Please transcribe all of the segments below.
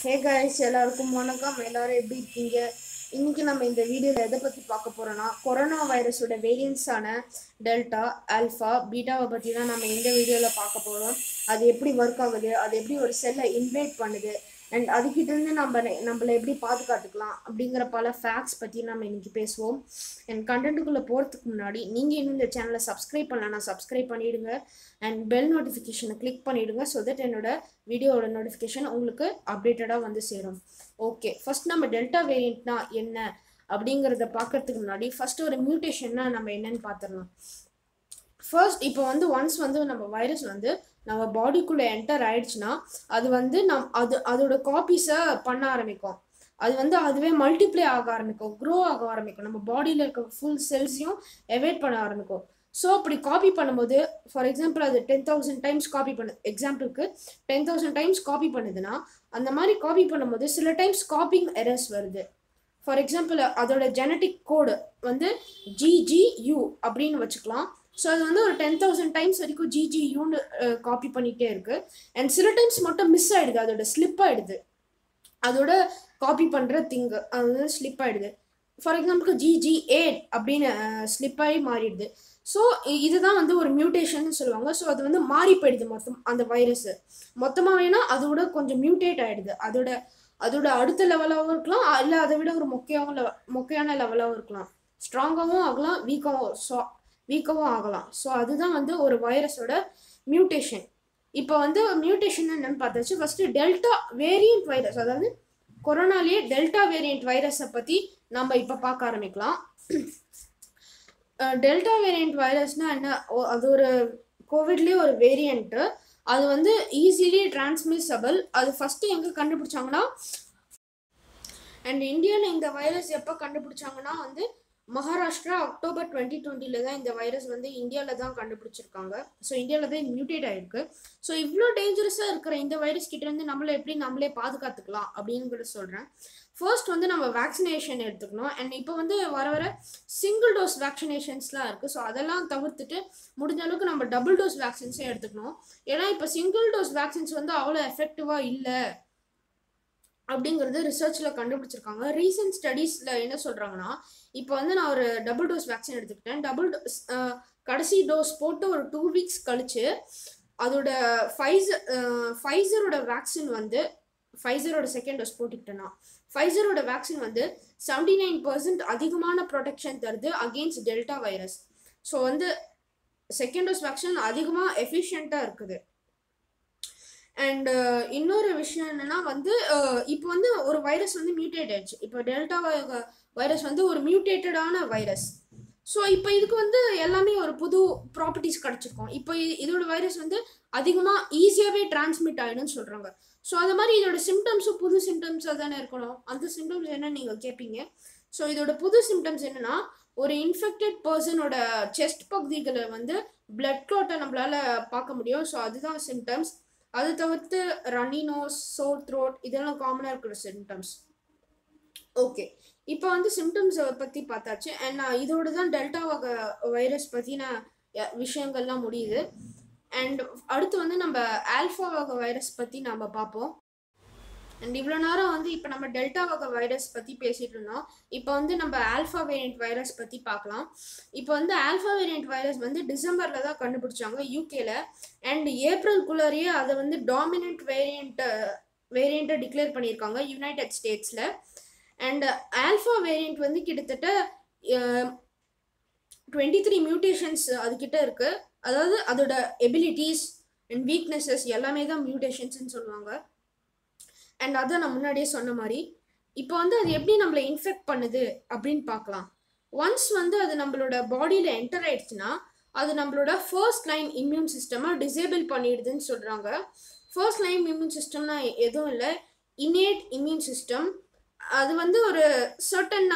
Hey guys, எல்லாருக்கும் வணக்கம். எல்லாரும் எப்படி இருக்கீங்க? இன்னைக்கு நம்ம இந்த வீடியோவில் எதை பற்றி பார்க்க போகிறோன்னா, கொரோனா வைரஸோட வேரியன்ட்ஸான டெல்டா, ஆல்ஃபா, பீட்டாவை பற்றி தான் நம்ம இந்த வீடியோவில் பார்க்க போகிறோம். அது எப்படி ஒர்க் ஆகுது, அது எப்படி ஒரு செல்லை இன்வைட் பண்ணுது, அண்ட் அதுக்கிட்டேருந்து நம்மளை எப்படி பாதுகாத்துக்கலாம் அப்படிங்கிற பல ஃபேக்ட்ஸ் பற்றி நம்ம இன்னைக்கு பேசுவோம். அண்ட் கண்டென்ட்டுக்குள்ளே போகிறதுக்கு முன்னாடி நீங்கள் இன்னும் இந்த சேனலை சப்ஸ்கிரைப் பண்ணலன்னா சப்ஸ்கிரைப் பண்ணிவிடுங்க. அண்ட் பெல் நோட்டிஃபிகேஷனை கிளிக் பண்ணிவிடுங்க. ஸோ தட் என்னோட வீடியோவோட நோட்டிஃபிகேஷன் உங்களுக்கு அப்டேட்டடாக வந்து சேரும். ஓகே, ஃபர்ஸ்ட் நம்ம டெல்டா வேரியண்ட்னா என்ன அப்படிங்கிறத பார்க்கறதுக்கு முன்னாடி ஃபர்ஸ்ட் ஒரு மியூட்டேஷன்னா நம்ம என்னன்னு பார்த்துடலாம். ஃபர்ஸ்ட் இப்போ ஒன்ஸ் நம்ம வைரஸ் நம்ம பாடிக்குள்ளே என்டர் ஆயிடுச்சுன்னா அது அதோட காப்பீஸை பண்ண ஆரம்பிக்கும். அது அதுவே மல்டிப்ளை ஆக ஆரம்பிக்கும், க்ரோ ஆக ஆரம்பிக்கும். நம்ம பாடியில் இருக்க ஃபுல் செல்ஸையும் எவேட் பண்ண ஆரம்பிக்கும். ஸோ அப்படி காப்பி பண்ணும்போது, ஃபார் எக்ஸாம்பிள் அது 10,000 டைம்ஸ் காப்பி எக்ஸாம்பிளுக்கு 10,000 டைம்ஸ் காப்பி பண்ணுதுன்னா, அந்த மாதிரி காப்பி பண்ணும்போது சில டைம்ஸ் காப்பிங் எரர்ஸ் வருது. ஃபார் எக்ஸாம்பிள் அதோட ஜெனட்டிக் கோடு GGU அப்படின்னு வச்சுக்கலாம். ஸோ அது ஒரு 10,000 டைம்ஸ் வரைக்கும் GGUன்னு காப்பி பண்ணிகிட்டே இருக்கு. அண்ட் சில டைம்ஸ் மட்டும் மிஸ் ஆகிடுது, அதோட ஸ்லிப் ஆகிடுது. அதோட காப்பி பண்ணுற திங்கு அது ஸ்லிப் ஆகிடுது. ஃபார் எக்ஸாம்பிளுக்கு GG8 அப்படின்னு ஸ்லிப் ஆகி மாறிடுது. ஸோ இதுதான் ஒரு மியூட்டேஷன் சொல்லுவாங்க. ஸோ அது மாறி போயிடுது அந்த வைரஸ் மொத்தமாக. வேணா அதோட கொஞ்சம் மியூட்டேட் ஆகிடுது. அதோட அடுத்த லெவலாகவும் இருக்கலாம், இல்லை அதை விட ஒரு மொக்கையான லெவலாகவும் இருக்கலாம். ஸ்ட்ராங்காகவும் ஆகலாம், வீக்காகவும் ஆகலாம். ஸோ அதுதான் ஒரு வைரஸோட மியூட்டேஷன். இப்போ மியூட்டேஷன் என்னன்னு பார்த்தாச்சு. ஃபர்ஸ்ட் டெல்டா வேரியண்ட் வைரஸ், அதாவது கொரோனாலேயே டெல்டா வேரியண்ட் வைரஸை பற்றி நம்ம இப்போ பார்க்க ஆரம்பிக்கலாம். டெல்டா வேரியண்ட் வைரஸ்னா என்ன? அது ஒரு கோவிட்லேயே ஒரு வேரியண்ட்டு. அது ஈஸிலி டிரான்ஸ்மிசபிள். அது ஃபஸ்ட்டு எங்கே கண்டுபிடிச்சாங்கன்னா, அண்ட் இந்தியாவில் இந்த வைரஸ் எப்போ கண்டுபிடிச்சாங்கன்னா மகாராஷ்டிரா அக்டோபர் 2020 தான் இந்த வைரஸ் இந்தியாவில் தான் கண்டுபிடிச்சிருக்காங்க. ஸோ இந்தியாவில் தான் மியூட்டேட் ஆகிருக்கு. ஸோ இவ்வளோ டேஞ்சரஸாக இருக்கிற இந்த வைரஸ் கிட்டேருந்து நம்மளே பாதுகாத்துக்கலாம் அப்படின்னு சொல்கிறேன். ஃபர்ஸ்ட் நம்ம வேக்சினேஷன் எடுத்துக்கணும். அண்ட் இப்போ வர சிங்கிள் டோஸ் வேக்சினேஷன்ஸ்லாம் இருக்குது. ஸோ அதெல்லாம் தவிர்த்துட்டு முடிஞ்ச அளவுக்கு நம்ம டபுள் டோஸ் வேக்சின்ஸே எடுத்துக்கணும். ஏன்னா இப்போ சிங்கிள் டோஸ் வேக்சின்ஸ் அவ்வளோ எஃபெக்டிவாக இல்லை அப்படிங்கிறது ரிசர்ச்சில் கண்டுபிடிச்சிருக்காங்க. ரீசன்ட் ஸ்டடீஸில் என்ன சொல்கிறாங்கன்னா, இப்போ நான் ஒரு டபுள் டோஸ் வேக்சின் எடுத்துக்கிட்டேன். டபுள் டோஸ் கடைசி டோஸ் போட்டு ஒரு 2 வீக்ஸ் கழிச்சு அதோட ஃபைசரோட வேக்சின் ஃபைசரோட செகண்ட் டோஸ் போட்டுக்கிட்டேன்னா, ஃபைசரோட வேக்சின் 79% அதிகமான ப்ரொடெக்ஷன் தருது against delta virus. So second dose vaccine அதிகமாக எஃபிஷியண்ட்டாக இருக்குது. அண்ட் இன்னொரு விஷயம் என்னன்னா இப்போ ஒரு வைரஸ் மியூட்டேட் ஆயிடுச்சு. இப்போ டெல்டா வைரஸ் ஒரு மியூட்டேட்டடான வைரஸ். ஸோ இப்போ இதுக்கு எல்லாமே ஒரு புது ப்ராப்பர்ட்டிஸ் கிடச்சிருக்கும். இப்போ இதோட வைரஸ் அதிகமாக ஈஸியாகவே டிரான்ஸ்மிட் ஆகிடும்னு சொல்கிறாங்க. ஸோ அது மாதிரி இதோட சிம்டம்ஸும் புது சிம்டம்ஸாக தானே இருக்கணும். அந்த சிம்டம்ஸ் என்னன்னு நீங்கள் கேட்பீங்க. ஸோ இதோட புது சிம்டம்ஸ் என்னன்னா, ஒரு இன்ஃபெக்டட் பர்சனோட செஸ்ட் பகுதிகளை பிளட் க்ளாட்டை நம்மளால பார்க்க முடியும். ஸோ அதுதான் சிம்டம்ஸ். அது தவிர்த்து ரன்னி நோஸ், சோர் த்ரோட் இதெல்லாம் காமனாக இருக்கிற சிம்டம்ஸ். ஓகே, இப்போ சிம்டம்ஸை பற்றி பார்த்தாச்சு. அண்ட் இதோடு தான் டெல்டா வகை வைரஸ் பற்றின விஷயங்கள்லாம் முடியுது. அண்ட் அடுத்து நம்ம ஆல்ஃபா வகை வைரஸ் பற்றி நம்ம பார்ப்போம். அண்ட் இவ்வளோ நேரம் இப்போ நம்ம டெல்டா வகை வைரஸ் பற்றி பேசிகிட்டு இருந்தோம். இப்போ நம்ம ஆல்ஃபா வேரியண்ட் வைரஸ் பற்றி பார்க்கலாம். இப்போ ஆல்ஃபா வேரியண்ட் வைரஸ் டிசம்பரில் தான் கண்டுபிடிச்சாங்க யூகேல. அண்ட் ஏப்ரல்குள்ளேயே அதை டாமினன்ட் வேரியண்ட்டை டிக்ளேர் பண்ணியிருக்காங்க யுனைடெட் ஸ்டேட்ஸில். அண்ட் ஆல்ஃபா வேரியண்ட் கிட்டத்தட்ட 23 மியூட்டேஷன்ஸ் அதுக்கிட்ட இருக்குது. அதாவது அதோட எபிலிட்டிஸ் அண்ட் வீக்னஸஸ் எல்லாமே தான் மியூட்டேஷன்ஸ்ன்னு சொல்லுவாங்க. அண்ட் அதை நான் முன்னாடியே சொன்ன மாதிரி இப்போ அது எப்படி நம்மளை இன்ஃபெக்ட் பண்ணுது அப்படின்னு பார்க்கலாம். ஒன்ஸ் அது நம்மளோட பாடியில் என்டர் ஆயிடுச்சுன்னா அது நம்மளோட ஃபர்ஸ்ட் லைன் இம்யூன் சிஸ்டமை டிசேபிள் பண்ணிடுதுன்னு சொல்கிறாங்க. ஃபர்ஸ்ட் லைன் இம்யூன் சிஸ்டம்னா எதுவும் இல்லை, இன்னேட் இம்யூன் சிஸ்டம். அது ஒரு சர்டன்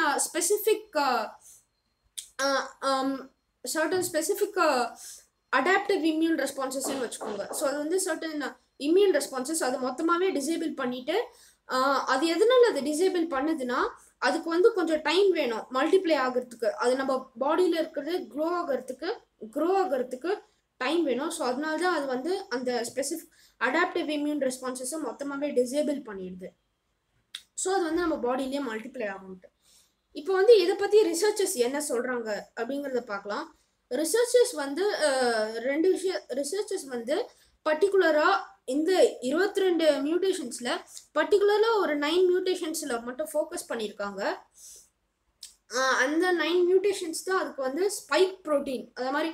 ஸ்பெசிஃபிக் அடாப்டிவ் இம்யூன் ரெஸ்பான்சஸ்ன்னு வச்சுக்கோங்க. ஸோ அது சர்டன் இம்யூன் ரெஸ்பான்சஸ் அது மொத்தமாகவே டிசேபிள் பண்ணிவிட்டு, அது எதனால அது டிசேபிள் பண்ணுதுன்னா அதுக்கு கொஞ்சம் டைம் வேணும் மல்டிப்ளை ஆகிறதுக்கு. அது நம்ம பாடியில் இருக்கிறது க்ரோ ஆகிறதுக்கு டைம் வேணும். ஸோ அதனால தான் அது அந்த ஸ்பெசிஃபிக் அடாப்டிவ் இம்யூன் ரெஸ்பான்சஸை மொத்தமாகவே டிசேபிள் பண்ணிடுது. ஸோ அது வந்து நம்ம பாடியிலேயே மல்டிப்ளை ஆகும்ட்டு. இப்போ வந்து இதை பற்றி ரிசர்ச்சர்ஸ் என்ன சொல்கிறாங்க அப்படிங்கிறத பார்க்கலாம். ரிசர்ச்சர்ஸ் வந்து ரெண்டு விஷயம் ரிசர்ச்சர்ஸ் வந்து பர்டிகுலராக இந்த 22 மியூட்டேஷன்ஸில் பர்டிகுலராக ஒரு 9 மியூட்டேஷன்ஸில் மட்டும் ஃபோக்கஸ் பண்ணியிருக்காங்க. அந்த 9 மியூட்டேஷன்ஸ் தான் அதுக்கு வந்து ஸ்பைக் ப்ரோட்டீன், அது மாதிரி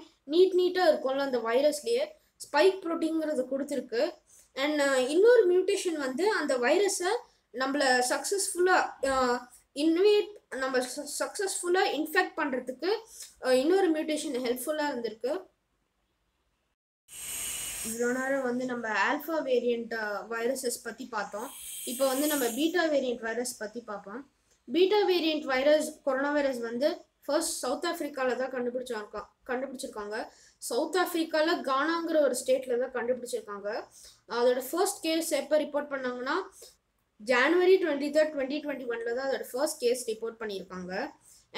நீட்டாக இருக்கும்ல அந்த வைரஸ்லேயே ஸ்பைக் ப்ரோட்டீன்ங்கிறது கொடுத்துருக்கு. அண்ட் இன்னொரு மியூட்டேஷன் வந்து அந்த வைரஸை நம்மளை சக்ஸஸ்ஃபுல்லாக இன்ஃபெக்ட் பண்ணுறதுக்கு இன்னொரு மியூட்டேஷன் ஹெல்ப்ஃபுல்லாக இருந்திருக்கு. இவ்வளோ நேரம் வந்து நம்ம ஆல்ஃபா வேரியண்ட் வைரஸஸ் பற்றி பார்த்தோம். இப்போ வந்து நம்ம பீட்டா வேரியண்ட் வைரஸ் பற்றி பார்ப்போம். Beta variant virus corona virus வந்து ஃபர்ஸ்ட் சவுத் ஆஃப்ரிக்காவில் தான் கண்டுபிடிச்சிருக்காங்க. சவுத் ஆஃப்ரிக்காவில் கானாங்கிற ஒரு ஸ்டேட்டில் தான் கண்டுபிடிச்சிருக்காங்க. அதோட ஃபர்ஸ்ட் கேஸ் எப்போ ரிப்போர்ட் பண்ணாங்கன்னா January 23, 2021 தான் அதோட ஃபர்ஸ்ட் கேஸ் ரிப்போர்ட் பண்ணியிருக்காங்க.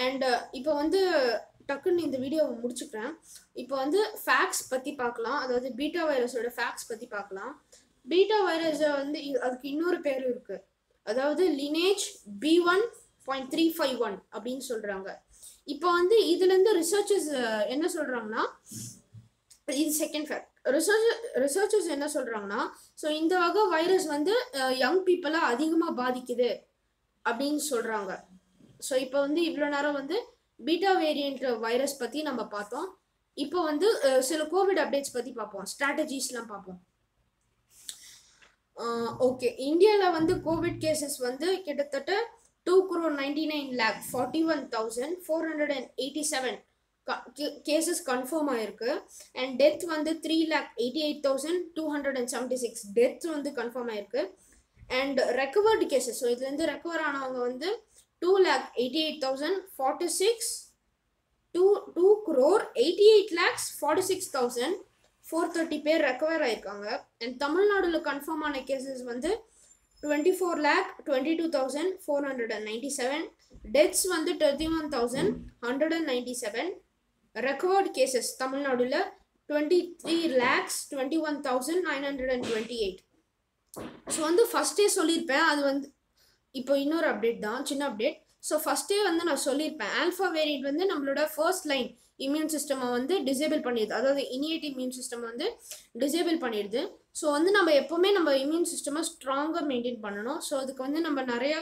அண்ட் இப்போ வந்து டக்குன்னு இந்த வீடியோவை முடிச்சுக்கிறேன். இப்போ வந்து ஃபேக்ட்ஸ் பற்றி பார்க்கலாம். அதாவது பீட்டா வைரஸோட ஃபேக்ட்ஸ் பற்றி பார்க்கலாம். பீட்டா வைரஸை வந்து அதுக்கு இன்னொரு பேர் இருக்குது. அதாவது லினேஜ் B1.351 அப்படின்னு சொல்கிறாங்க. இப்போ வந்து இதுலேருந்து ரிசர்ச்சர்ஸ் என்ன சொல்கிறாங்கன்னா, இது செகண்ட் ஃபேக்ட். ரிசர்ச்சர்ஸ் என்ன சொல்கிறாங்கன்னா, ஸோ இந்த வகை வைரஸ் வந்து யங் பீப்புளை அதிகமாக பாதிக்குது அப்படின்னு சொல்கிறாங்க. ஸோ இப்போ வந்து இவ்வளோ நேரம் வந்து பீட்டா வேரியண்ட் வைரஸ் பற்றி நம்ம பார்த்தோம். இப்போ வந்து சில கோவிட் அப்டேட்ஸ் பற்றி பார்ப்போம், ஸ்ட்ராட்டஜிஸ்லாம் பார்ப்போம். ஓகே, இந்தியாவில் வந்து கோவிட் கேசஸ் வந்து கிட்டத்தட்ட 2,99,41,487 கேசஸ் கன்ஃபார்ம் ஆயிருக்கு. அண்ட் டெத் வந்து 3,88,276 டெத் வந்து கன்ஃபார்ம் ஆயிருக்கு. அண்ட் ரெக்கவர்டு கேசஸ், ஸோ இதுலேருந்து ரெக்கவர் ஆனவங்க வந்து 2,88,046 2,88,46,430 பேர் ரெக்கவர் ஆயிருக்காங்க. அண்ட் தமிழ்நாடுல கன்ஃபார்ம் ஆன கேசஸ் வந்து 24,22,497 டெத்ஸ் வந்து 31,197 ரெக்கவர்டு கேசஸ் தமிழ்நாடுல 23,21,928. ஸோ வந்து ஃபர்ஸ்டே சொல்லியிருப்பேன், அது வந்து இப்போ இன்னொரு அப்டேட் தான், சின்ன அப்டேட். ஸோ ஃபர்ஸ்டே வந்து நான் சொல்லியிருப்பேன், ஆல்ஃபா வேரியண்ட் வந்து நம்மளோட ஃபர்ஸ்ட் லைன் இம்யூன் சிஸ்டமை வந்து டிசேபிள் பண்ணிடுது. அதாவது இனியேட் இம்யூன் சிஸ்டம் வந்து டிசேபிள் பண்ணிடுது. ஸோ வந்து நம்ம எப்போவுமே நம்ம இம்யூன் சிஸ்டமை ஸ்ட்ராங்காக மெயின்டைன் பண்ணணும். ஸோ அதுக்கு வந்து நம்ம நிறைய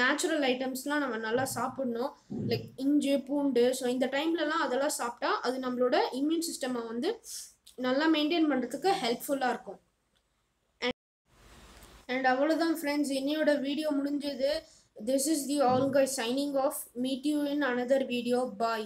நேச்சுரல் ஐட்டம்ஸ்லாம் நம்ம நல்லா சாப்பிடணும், லைக் இஞ்சி பூண்டு. ஸோ இந்த டைம்லலாம் அதெல்லாம் சாப்பிட்டா அது நம்மளோட இம்யூன் சிஸ்டமை வந்து நல்லா மெயின்டைன் பண்ணுறதுக்கு ஹெல்ப்ஃபுல்லாக இருக்கும். அண்ட் அவ்வளோதான் ஃப்ரெண்ட்ஸ், இன்னையோட வீடியோ முடிஞ்சது. This is the all guys signing off. Meet you in another video. Bye.